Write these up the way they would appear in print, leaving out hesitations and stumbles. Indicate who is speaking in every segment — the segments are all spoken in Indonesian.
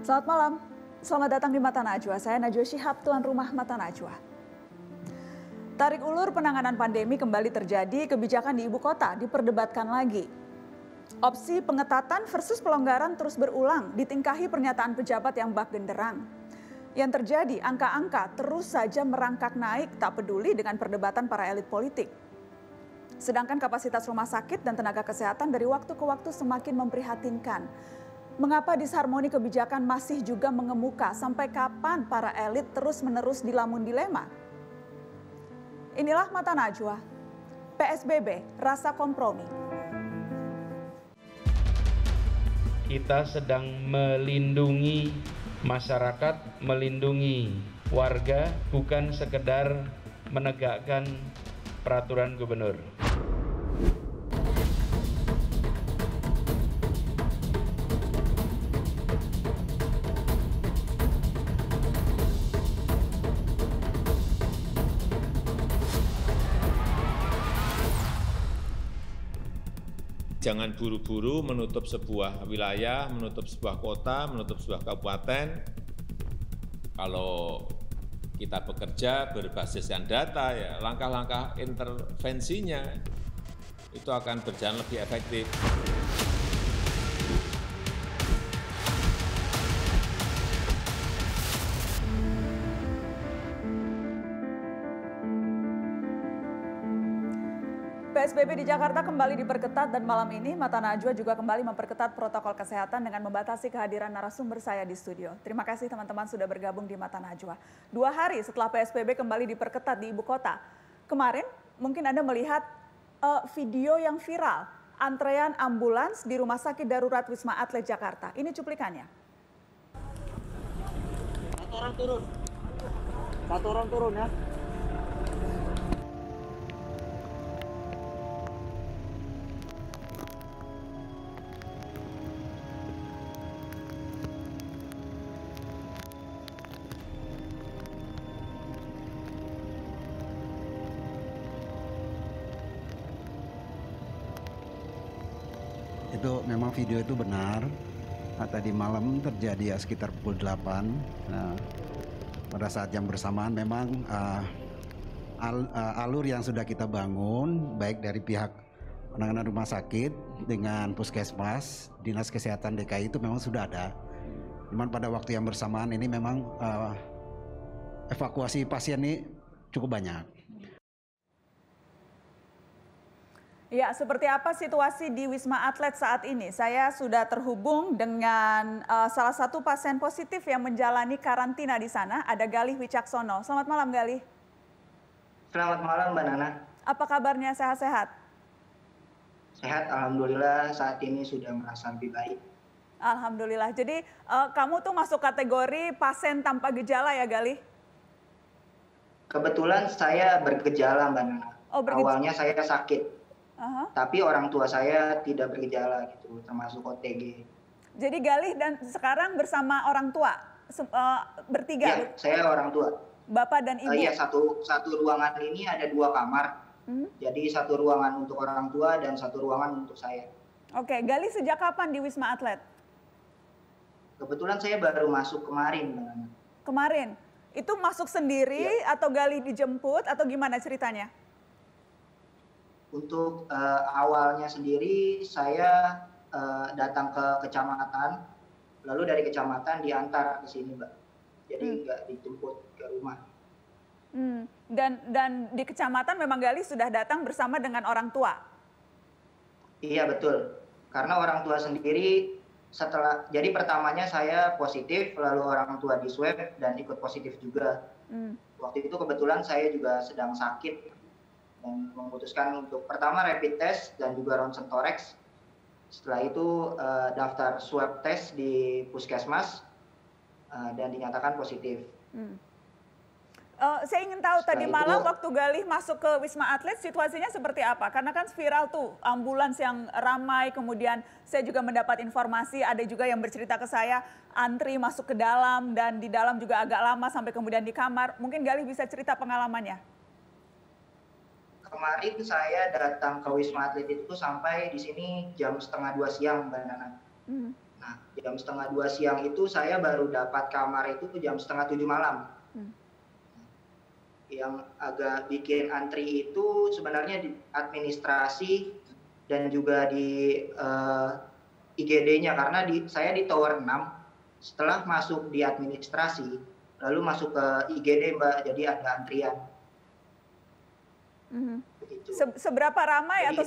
Speaker 1: Selamat malam, selamat datang di Mata Najwa. Saya Najwa Shihab, tuan rumah Mata Najwa. Tarik ulur penanganan pandemi kembali terjadi, kebijakan di ibu kota diperdebatkan lagi. Opsi pengetatan versus pelonggaran terus berulang, ditingkahi pernyataan pejabat yang bak genderang. Yang terjadi, angka-angka terus saja merangkak naik, tak peduli dengan perdebatan para elit politik. Sedangkan kapasitas rumah sakit dan tenaga kesehatan dari waktu ke waktu semakin memprihatinkan. Mengapa disharmoni kebijakan masih juga mengemuka? Sampai kapan para elit terus-menerus dilamun dilema? Inilah Mata Najwa. PSBB, rasa kompromi.
Speaker 2: Kita sedang melindungi masyarakat, melindungi warga, bukan sekedar menegakkan peraturan gubernur.
Speaker 3: Jangan buru-buru menutup sebuah wilayah, menutup sebuah kota, menutup sebuah kabupaten. Kalau kita bekerja berbasiskan data, ya langkah-langkah intervensinya itu akan berjalan lebih efektif.
Speaker 1: PSBB di Jakarta kembali diperketat dan malam ini Mata Najwa juga kembali memperketat protokol kesehatan dengan membatasi kehadiran narasumber saya di studio. Terima kasih teman-teman sudah bergabung di Mata Najwa. 2 hari setelah PSBB kembali diperketat di ibu kota. Kemarin mungkin Anda melihat video yang viral, antrean ambulans di Rumah Sakit Darurat Wisma Atlet Jakarta. Ini cuplikannya.
Speaker 4: Satu orang turun ya.
Speaker 5: Itu memang video itu benar. Tadi malam terjadi ya sekitar pukul 8. Nah, pada saat yang bersamaan memang alur yang sudah kita bangun baik dari pihak penanganan rumah sakit dengan puskesmas, dinas kesehatan DKI itu memang sudah ada. Cuman pada waktu yang bersamaan ini memang evakuasi pasien ini cukup banyak.
Speaker 1: Ya, seperti apa situasi di Wisma Atlet saat ini? Saya sudah terhubung dengan salah satu pasien positif yang menjalani karantina di sana, ada Galih Wicaksono. Selamat malam, Galih.
Speaker 4: Selamat malam, Mbak Nana.
Speaker 1: Apa kabarnya, sehat-sehat?
Speaker 4: Sehat, alhamdulillah saat ini sudah merasa lebih baik.
Speaker 1: Alhamdulillah. Jadi kamu tuh masuk kategori pasien tanpa gejala ya, Galih?
Speaker 4: Kebetulan saya bergejala, Mbak Nana.
Speaker 1: Oh,
Speaker 4: awalnya saya sakit. Tapi orang tua saya tidak bergejala gitu, termasuk OTG.
Speaker 1: Jadi Galih dan sekarang bersama orang tua bertiga?
Speaker 4: Ya, saya orang tua.
Speaker 1: Bapak dan ibu?
Speaker 4: Iya, satu ruangan ini ada 2 kamar. Jadi satu ruangan untuk orang tua dan satu ruangan untuk saya.
Speaker 1: Oke, Galih sejak kapan di Wisma Atlet?
Speaker 4: Kebetulan saya baru masuk kemarin.
Speaker 1: Kemarin? Itu masuk sendiri atau Galih dijemput atau gimana ceritanya?
Speaker 4: Untuk awalnya sendiri saya datang ke kecamatan, lalu dari kecamatan diantar ke sini, Mbak. Jadi nggak dijemput ke rumah.
Speaker 1: Dan di kecamatan memang Galih sudah datang bersama dengan orang tua?
Speaker 4: Iya, betul. Karena orang tua sendiri jadi pertamanya saya positif, lalu orang tua di swab dan ikut positif juga. Waktu itu kebetulan saya juga sedang sakit dan memutuskan untuk pertama rapid test dan juga ronsen toreks. Setelah itu daftar swab test di puskesmas dan dinyatakan positif.
Speaker 1: Saya ingin tahu tadi malam waktu Galih masuk ke Wisma Atlet situasinya seperti apa? Karena kan viral tuh ambulans yang ramai, kemudian saya juga mendapat informasi ada juga yang bercerita ke saya antri masuk ke dalam dan di dalam juga agak lama sampai kemudian di kamar. Mungkin Galih bisa cerita pengalamannya.
Speaker 4: Kemarin saya datang ke Wisma Atlet itu sampai di sini jam 1:30 siang, Mbak Nana. Nah, jam setengah 2 siang itu saya baru dapat kamar itu jam setengah 7 malam. Yang agak bikin antri itu sebenarnya di administrasi dan juga di IGD-nya, karena saya di tower 6, setelah masuk di administrasi, lalu masuk ke IGD, Mbak, jadi ada antrian.
Speaker 1: Seberapa ramai atau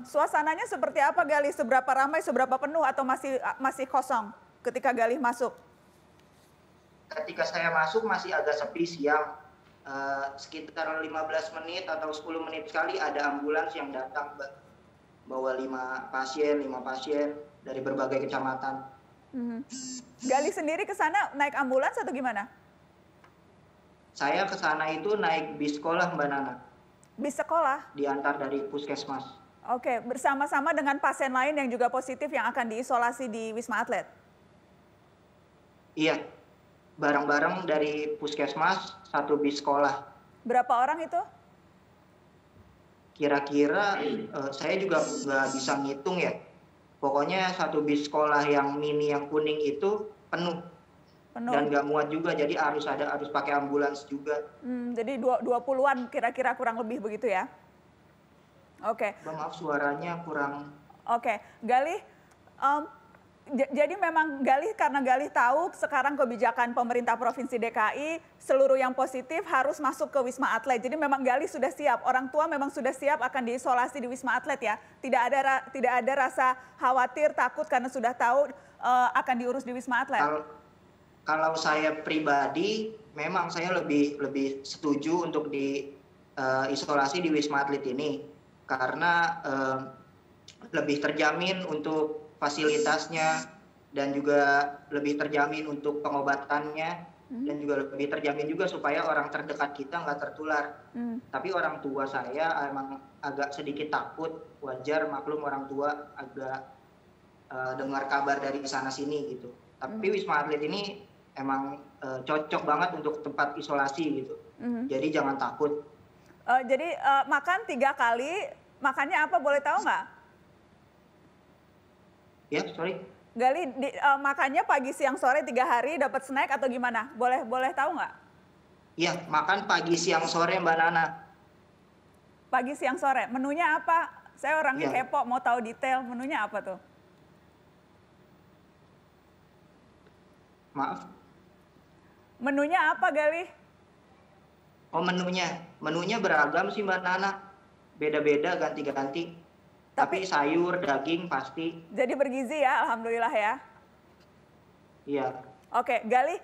Speaker 4: suasananya
Speaker 1: seperti apa, Galih? Seberapa ramai, seberapa penuh, atau masih kosong ketika Galih masuk?
Speaker 4: Ketika saya masuk masih agak sepi siang, sekitar 15 menit atau 10 menit sekali ada ambulans yang datang, Mbak, bawa 5 pasien dari berbagai kecamatan.
Speaker 1: Galih sendiri ke sana naik ambulans atau gimana?
Speaker 4: Saya ke sana itu naik bis sekolah, Mbak Nana.
Speaker 1: Bis sekolah?
Speaker 4: Diantar dari puskesmas.
Speaker 1: Oke, bersama-sama dengan pasien lain yang juga positif yang akan diisolasi di Wisma Atlet?
Speaker 4: Iya, bareng-bareng dari puskesmas, satu bis sekolah.
Speaker 1: Berapa orang itu?
Speaker 4: Kira-kira saya juga nggak bisa ngitung ya. Pokoknya satu bis sekolah yang mini yang kuning itu penuh. Dan nggak muat juga, jadi harus pakai ambulans juga.
Speaker 1: Jadi 20-an kira-kira kurang lebih begitu ya? Oke.
Speaker 4: Maaf, suaranya kurang.
Speaker 1: Oke, Galih, jadi memang Galih, karena Galih tahu sekarang kebijakan pemerintah Provinsi DKI, seluruh yang positif harus masuk ke Wisma Atlet. Jadi memang Galih sudah siap, orang tua memang sudah siap akan diisolasi di Wisma Atlet ya? Tidak ada rasa khawatir, takut karena sudah tahu akan diurus di Wisma Atlet?
Speaker 4: Kalau saya pribadi, memang saya lebih setuju untuk diisolasi di Wisma Atlet ini, karena lebih terjamin untuk fasilitasnya dan juga lebih terjamin untuk pengobatannya dan juga lebih terjamin juga supaya orang terdekat kita nggak tertular. Tapi orang tua saya emang agak sedikit takut, wajar, maklum orang tua agak dengar kabar dari sana sini gitu. Tapi Wisma Atlet ini emang cocok banget untuk tempat isolasi gitu. Jadi jangan takut.
Speaker 1: Jadi makan 3 kali, makannya apa boleh tahu nggak?
Speaker 4: Ya, sorry.
Speaker 1: Galih, makannya pagi, siang, sore 3 hari, dapat snack atau gimana? Boleh tahu nggak?
Speaker 4: Iya, makan pagi, siang, sore, Mbak Nana.
Speaker 1: Pagi, siang, sore. Menunya apa? Saya orangnya kepo, mau tahu detail. Menunya apa tuh?
Speaker 4: Maaf.
Speaker 1: Menunya apa, Galih?
Speaker 4: Oh, menunya beragam sih, Mbak Nana. Beda-beda, ganti-ganti. Tapi sayur, daging pasti.
Speaker 1: Jadi bergizi ya, alhamdulillah ya.
Speaker 4: Iya.
Speaker 1: Oke, Galih,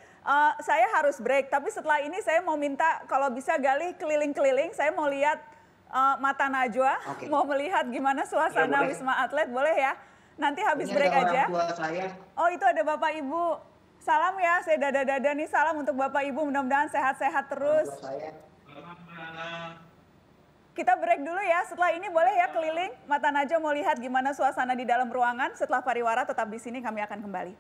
Speaker 1: saya harus break. Tapi setelah ini saya mau minta kalau bisa Galih keliling-keliling. Saya mau lihat Mata Najwa, mau melihat gimana suasana Wisma Atlet, boleh ya? Nanti habis
Speaker 4: ini
Speaker 1: break
Speaker 4: ada
Speaker 1: aja.
Speaker 4: Orang tua saya.
Speaker 1: Oh, itu ada Bapak Ibu. Salam ya, saya dada-dada nih, salam untuk Bapak Ibu, mudah-mudahan sehat-sehat terus. Kita break dulu ya, setelah ini boleh ya keliling. Mata Najwa mau lihat gimana suasana di dalam ruangan. Setelah pariwara tetap di sini, kami akan kembali.